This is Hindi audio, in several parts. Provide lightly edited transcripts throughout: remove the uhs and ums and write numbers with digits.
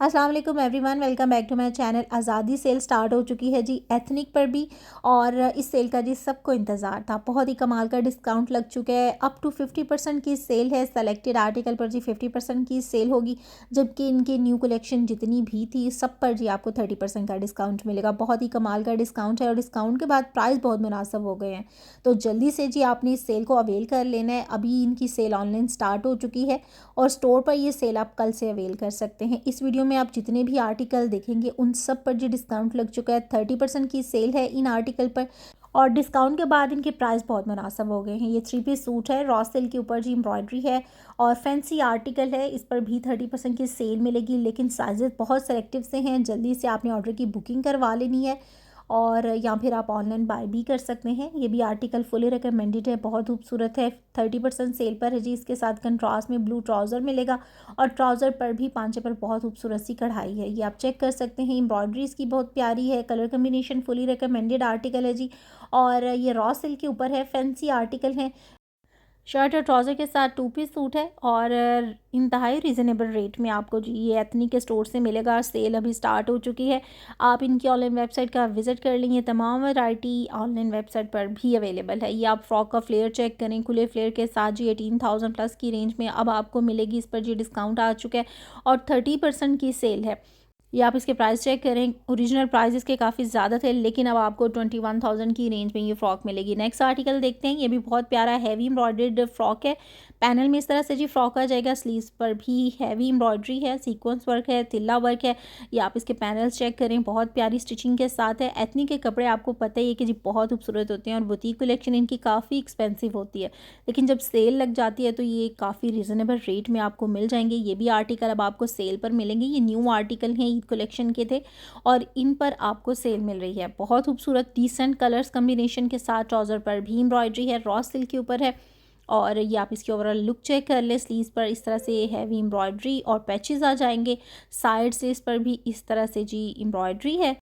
अस्सलाम वालेकुम everyone, welcome back to my channel. आज़ादी सेल स्टार्ट हो चुकी है जी एथनिक पर भी। और इस सेल का जी सबको इंतज़ार था। बहुत ही कमाल का डिस्काउंट लग चुका है। अप टू 50% की सेल है। सेलेक्टेड आर्टिकल पर जी 50% की सेल होगी, जबकि इनके न्यू कलेक्शन जितनी भी थी सब पर जी आपको 30% का डिस्काउंट मिलेगा। बहुत ही कमाल का डिस्काउंट है और डिस्काउंट के बाद प्राइस बहुत मुनासिब हो गए हैं। तो जल्दी से जी आपने इस सेल को अवेल कर लेना है। अभी इनकी सेल ऑनलाइन स्टार्ट हो चुकी है और स्टोर पर ये सेल आप कल से अवेल कर सकते हैं। इस वीडियो में आप जितने भी आर्टिकल देखेंगे उन सब पर जो डिस्काउंट लग चुका है, 30% की सेल है इन आर्टिकल पर। और डिस्काउंट के बाद इनके प्राइस बहुत मुनासिब हो गए हैं। ये 3 पीस सूट है, रॉ सिल्क के ऊपर जी एम्ब्रॉयडरी है और फैंसी आर्टिकल है। इस पर भी 30% की सेल मिलेगी, लेकिन साइजेस बहुत सेलेक्टिव से हैं। जल्दी से आपने ऑर्डर की बुकिंग करवा लेनी है और या फिर आप ऑनलाइन बाय भी कर सकते हैं। ये भी आर्टिकल फुली रिकमेंडेड है, बहुत खूबसूरत है। 30% सेल पर है जी। इसके साथ कंट्रास्ट में ब्लू ट्राउज़र मिलेगा और ट्राउज़र पर भी पांचे पर बहुत खूबसूरत सी कढ़ाई है, ये आप चेक कर सकते हैं। एम्ब्रॉयडरी इसकी बहुत प्यारी है, colour combination fully recommended article है जी। और ये रॉ सिल्क के ऊपर है, फैंसी आर्टिकल है। शर्ट और ट्राउज़र के साथ 2 पीस सूट है और इंतहाई रीज़नेबल रेट में आपको जी ये एथनिक के स्टोर से मिलेगा। सेल अभी स्टार्ट हो चुकी है। आप इनकी ऑनलाइन वेबसाइट का विज़िट कर लेंगे। तमाम वैरायटी ऑनलाइन वेबसाइट पर भी अवेलेबल है। ये आप फ्रॉक का फ्लेयर चेक करें, खुले फ्लेयर के साथ जी 18,000 प्लस की रेंज में अब आपको मिलेगी। इस पर जी डिस्काउंट आ चुका है और 30% की सेल है। ये आप इसके प्राइस चेक करें। ओरिजिनल प्राइस इसके काफ़ी ज़्यादा थे, लेकिन अब आपको 21,000 की रेंज में ये फ्रॉक मिलेगी। नेक्स्ट आर्टिकल देखते हैं। ये भी बहुत प्यारा हैवी एम्ब्रॉयडर्ड फ्रॉक है। पैनल में इस तरह से जी फ्रॉक आ जाएगा। स्लीव्स पर भी हैवी एम्ब्रॉयडरी है, सीक्वेंस वर्क है, तिल्ला वर्क है। ये आप इसके पैनल्स चेक करें, बहुत प्यारी स्टिचिंग के साथ है। एथनिक के कपड़े आपको पता ही है कि जी बहुत खूबसूरत होते हैं और बुटीक कलेक्शन इनकी काफ़ी एक्सपेंसिव होती है, लेकिन जब सेल लग जाती है तो ये काफ़ी रीज़नेबल रेट में आपको मिल जाएंगे। ये भी आर्टिकल अब आपको सेल पर मिलेंगे। ये न्यू आर्टिकल हैं, ईद कलेक्शन के थे और इन पर आपको सेल मिल रही है। बहुत खूबसूरत डिसेंट कलर्स कम्बिनेशन के साथ ट्राउज़र पर भी एम्ब्रॉयडरी है, रॉ सिल्क के ऊपर है। और ये आप इसकी ओवरऑल लुक चेक कर ले। स्लीव्स पर इस तरह से हैवी एम्ब्रॉयडरी और पैचेस आ जाएंगे। साइड से इस पर भी इस तरह से जी एम्ब्रॉयडरी है।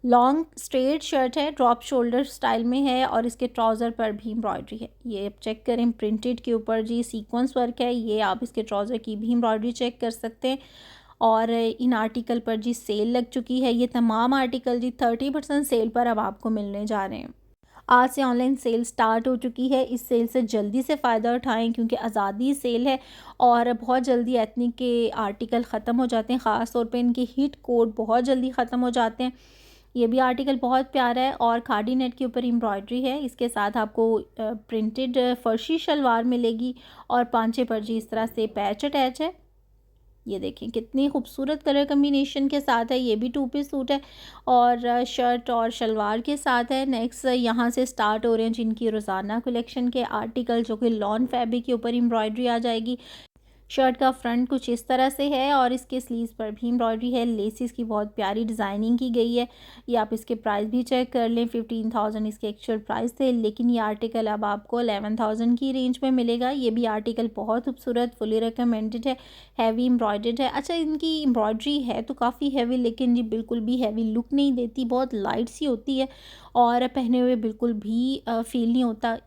लॉन्ग स्ट्रेट शर्ट है, ड्रॉप शोल्डर स्टाइल में है और इसके ट्राउज़र पर भी एम्ब्रॉयडरी है। ये आप चेक करें, प्रिंटेड के ऊपर जी सीक्वेंस वर्क है। ये आप इसके ट्राउज़र की भी एम्ब्रॉयडरी चेक कर सकते हैं। और इन आर्टिकल पर जी सेल लग चुकी है। ये तमाम आर्टिकल जी 30% सेल पर अब आपको मिलने जा रहे हैं। आज से ऑनलाइन सेल स्टार्ट हो चुकी है। इस सेल से जल्दी से फ़ायदा उठाएं, क्योंकि आज़ादी सेल है और बहुत जल्दी एथनिक के आर्टिकल ख़त्म हो जाते हैं। ख़ास तौर पे इनके हिट कोड बहुत जल्दी ख़त्म हो जाते हैं। ये भी आर्टिकल बहुत प्यारा है और खादी नेट के ऊपर एम्ब्रॉयडरी है। इसके साथ आपको प्रिंटेड फर्शी शलवार मिलेगी और पांचे पर जी इस तरह से पैच अटैच है। ये देखें कितनी खूबसूरत कलर कम्बिनेशन के साथ है। ये भी 2 पीस सूट है और शर्ट और शलवार के साथ है। नेक्स्ट यहाँ से स्टार्ट हो रहे हैं जिनकी रोज़ाना कलेक्शन के आर्टिकल, जो कि लॉन फैब्रिक के ऊपर एम्ब्रॉयडरी आ जाएगी। शर्ट का फ्रंट कुछ इस तरह से है और इसके स्लीव्स पर भी एम्ब्रॉयडरी है। लेसिस की बहुत प्यारी डिज़ाइनिंग की गई है। ये आप इसके प्राइस भी चेक कर लें। 15,000 इसके एक्चुअल प्राइस थे, लेकिन ये आर्टिकल अब आपको 11,000 की रेंज में मिलेगा। ये भी आर्टिकल बहुत खूबसूरत, फुली रिकमेंडेड है, हैवी एम्ब्रॉयडर्ड है। अच्छा, इनकी एम्ब्रॉयडरी है तो काफ़ी हैवी, लेकिन जी बिल्कुल भी हैवी लुक नहीं देती, बहुत लाइट सी होती है और पहने हुए बिल्कुल भी फील नहीं होता।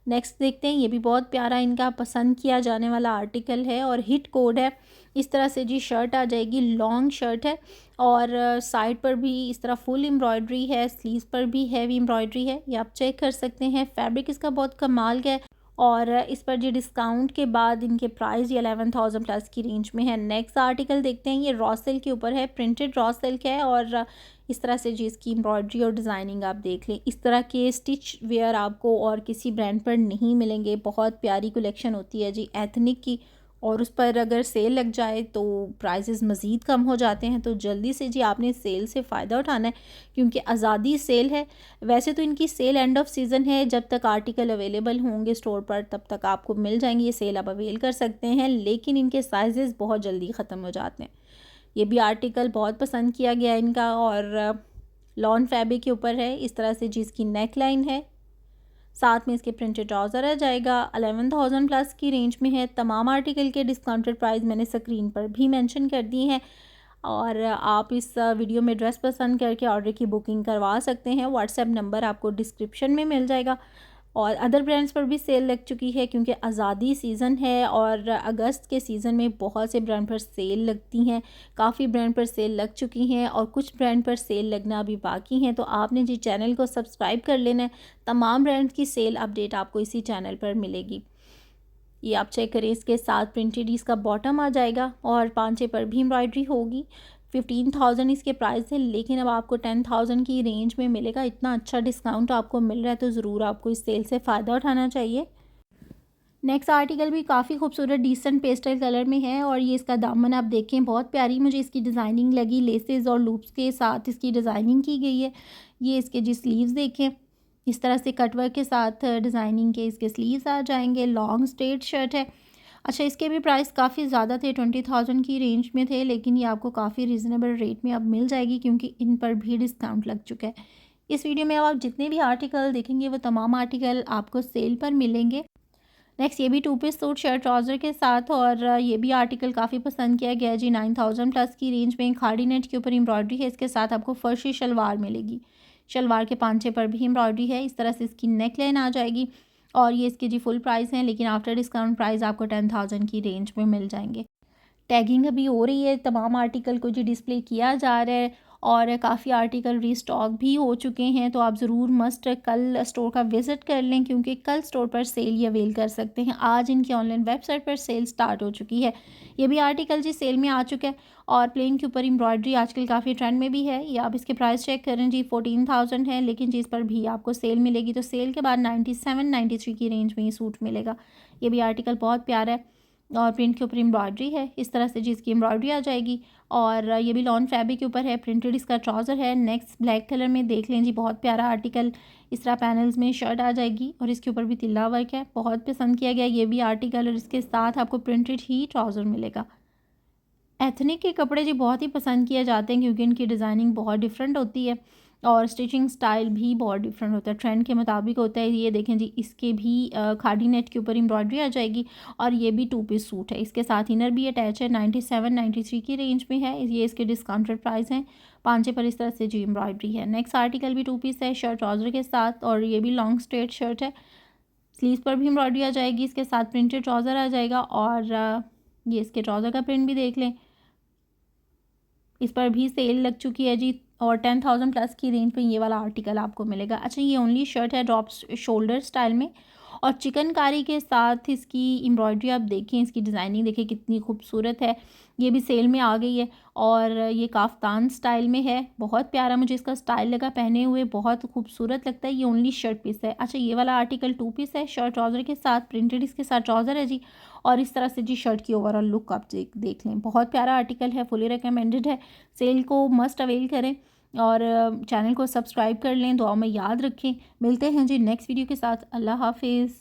नेक्स्ट देखते हैं। ये भी बहुत प्यारा इनका पसंद किया जाने वाला आर्टिकल है और हिट कोड है। इस तरह से जी शर्ट आ जाएगी, लॉन्ग शर्ट है और साइड पर भी इस तरह फुल एम्ब्रॉयडरी है। स्लीव्स पर भी हैवी एम्ब्रॉयडरी है, ये आप चेक कर सकते हैं। फैब्रिक इसका बहुत कमाल का है और इस पर जी डिस्काउंट के बाद इनके प्राइस ये 11,000 प्लस की रेंज में है। नेक्स्ट आर्टिकल देखते हैं। ये रॉ सिल्क के ऊपर है, प्रिंटेड रॉ सिल्क है और इस तरह से जी इसकी एम्ब्रॉयडरी और डिज़ाइनिंग आप देख लें। इस तरह के स्टिच वेयर आपको और किसी ब्रांड पर नहीं मिलेंगे। बहुत प्यारी कलेक्शन होती है जी एथनिक की और उस पर अगर सेल लग जाए तो प्राइसेस मज़ीद कम हो जाते हैं। तो जल्दी से जी आपने सेल से फ़ायदा उठाना है, क्योंकि आज़ादी सेल है। वैसे तो इनकी सेल एंड ऑफ सीज़न है, जब तक आर्टिकल अवेलेबल होंगे स्टोर पर तब तक आपको मिल जाएंगे। ये सेल आप अवेल कर सकते हैं, लेकिन इनके साइजेस बहुत जल्दी ख़त्म हो जाते हैं। ये भी आर्टिकल बहुत पसंद किया गया इनका और लॉन फैब्रिक के ऊपर है। इस तरह से जिसकी नेक लाइन है, साथ में इसके प्रिंटेड ट्राउज़र आ जाएगा। 11,000 प्लस की रेंज में है। तमाम आर्टिकल के डिस्काउंटेड प्राइस मैंने स्क्रीन पर भी मेंशन कर दिए हैं और आप इस वीडियो में ड्रेस पसंद करके ऑर्डर की बुकिंग करवा सकते हैं। व्हाट्सएप नंबर आपको डिस्क्रिप्शन में मिल जाएगा। और अदर ब्रांड्स पर भी सेल लग चुकी है क्योंकि आज़ादी सीज़न है और अगस्त के सीज़न में बहुत से ब्रांड पर सेल लगती हैं। काफ़ी ब्रांड पर सेल लग चुकी हैं और कुछ ब्रांड पर सेल लगना अभी बाकी हैं, तो आपने जी चैनल को सब्सक्राइब कर लेना है। तमाम ब्रांड की सेल अपडेट आपको इसी चैनल पर मिलेगी। ये आप चेक करें, इसके साथ प्रिंटेड इसका बॉटम आ जाएगा और पांचे पर भी एम्ब्रॉयडरी होगी। 15,000 इसके प्राइस है, लेकिन अब आपको 10,000 की रेंज में मिलेगा। इतना अच्छा डिस्काउंट आपको मिल रहा है तो ज़रूर आपको इस सेल से फ़ायदा उठाना चाहिए। नेक्स्ट आर्टिकल भी काफ़ी खूबसूरत डिसेंट पेस्टल कलर में है और ये इसका दामन आप देखें, बहुत प्यारी मुझे इसकी डिज़ाइनिंग लगी। लेसेस और लूप्स के साथ इसकी डिज़ाइनिंग की गई है। ये इसके जी स्लीव्स देखें, इस तरह से कटवर्क के साथ डिज़ाइनिंग के इसके स्लीव्स आ जाएंगे। लॉन्ग स्ट्रेट शर्ट है। अच्छा, इसके भी प्राइस काफ़ी ज़्यादा थे, 20,000 की रेंज में थे, लेकिन ये आपको काफ़ी रिजनेबल रेट में अब मिल जाएगी क्योंकि इन पर भी डिस्काउंट लग चुका है। इस वीडियो में अब आप जितने भी आर्टिकल देखेंगे वो तमाम आर्टिकल आपको सेल पर मिलेंगे। नेक्स्ट ये भी 2 पीस सूट शर्ट ट्राउज़र के साथ और ये भी आर्टिकल काफ़ी पसंद किया गया है जी। 9,000 प्लस की रेंज में खाड़ी नेट के ऊपर एम्ब्रॉयडरी है। इसके साथ आपको फर्शी शलवार मिलेगी। शलवार के पांचे पर भी एम्ब्रॉयडरी है। इस तरह से इसकी नेक लाइन आ जाएगी और ये इसके जी फुल प्राइस हैं, लेकिन आफ्टर डिस्काउंट प्राइस आपको 10,000 की रेंज में मिल जाएंगे। टैगिंग अभी हो रही है, तमाम आर्टिकल को जी डिस्प्ले किया जा रहा है और काफ़ी आर्टिकल रीस्टॉक भी हो चुके हैं, तो आप ज़रूर मस्ट कल स्टोर का विज़िट कर लें क्योंकि कल स्टोर पर सेल ये अवेल कर सकते हैं। आज इनकी ऑनलाइन वेबसाइट पर सेल स्टार्ट हो चुकी है। ये भी आर्टिकल जी सेल में आ चुका है और प्लेन के ऊपर एम्ब्रॉयडरी आजकल काफ़ी ट्रेंड में भी है। ये आप इसके प्राइस चेक करें जी, 14,000 है, लेकिन जिस पर भी आपको सेल मिलेगी तो सेल के बाद 97-93 की रेंज में ये सूट मिलेगा। ये भी आर्टिकल बहुत प्यारा है और प्रिंट के ऊपर एम्ब्रॉयडरी है। इस तरह से जिसकी एम्ब्रॉयडरी आ जाएगी और ये भी लॉन फैब्रिक के ऊपर है। प्रिंटेड इसका ट्राउज़र है। नेक्स्ट ब्लैक कलर में देख लें जी, बहुत प्यारा आर्टिकल। इस तरह पैनल्स में शर्ट आ जाएगी और इसके ऊपर भी तिल्ला वर्क है, बहुत पसंद किया गया ये भी आर्टिकल। और इसके साथ आपको प्रिंटेड ही ट्राउज़र मिलेगा। एथनिक के कपड़े जी बहुत ही पसंद किए जाते हैं क्योंकि इनकी डिज़ाइनिंग बहुत डिफरेंट होती है और स्टिचिंग स्टाइल भी बहुत डिफरेंट होता है, ट्रेंड के मुताबिक होता है। ये देखें जी, इसके भी खादी नेट के ऊपर एम्ब्रॉयडरी आ जाएगी और ये भी 2 पीस सूट है। इसके साथ इनर भी अटैच है। 97-93 की रेंज में है। ये इसके डिस्काउंटेड प्राइस हैं। पांचे पर इस तरह से जी एम्ब्रॉयडरी है। नेक्स्ट आर्टिकल भी 2 पीस है, शर्ट ट्राउज़र के साथ और ये भी लॉन्ग स्ट्रेट शर्ट है। स्लीव्स पर भी एम्ब्रॉयडरी आ जाएगी। इसके साथ प्रिंटेड ट्राउज़र आ जाएगा और ये इसके ट्राउज़र का प्रिंट भी देख लें। इस पर भी सेल लग चुकी है जी और 10,000 प्लस की रेंज पे ये वाला आर्टिकल आपको मिलेगा। अच्छा, ये ओनली शर्ट है ड्रॉप शोल्डर स्टाइल में और चिकनकारी के साथ इसकी एम्ब्रॉयडरी आप देखें, इसकी डिज़ाइनिंग देखें कितनी खूबसूरत है। ये भी सेल में आ गई है और ये काफ्तान स्टाइल में है। बहुत प्यारा मुझे इसका स्टाइल लगा, पहने हुए बहुत खूबसूरत लगता है। ये ओनली शर्ट पीस है। अच्छा, ये वाला आर्टिकल 2 पीस है, शर्ट ट्राउज़र के साथ, प्रिंटेड इसके साथ ट्राउज़र है जी और इस तरह से जी शर्ट की ओवरऑल लुक आप देख लें। बहुत प्यारा आर्टिकल है, फुली रिकमेंडेड है। सेल को मस्ट अवेल करें और चैनल को सब्सक्राइब कर लें, दुआ में याद रखें। मिलते हैं जी नेक्स्ट वीडियो के साथ। अल्लाह हाफिज़।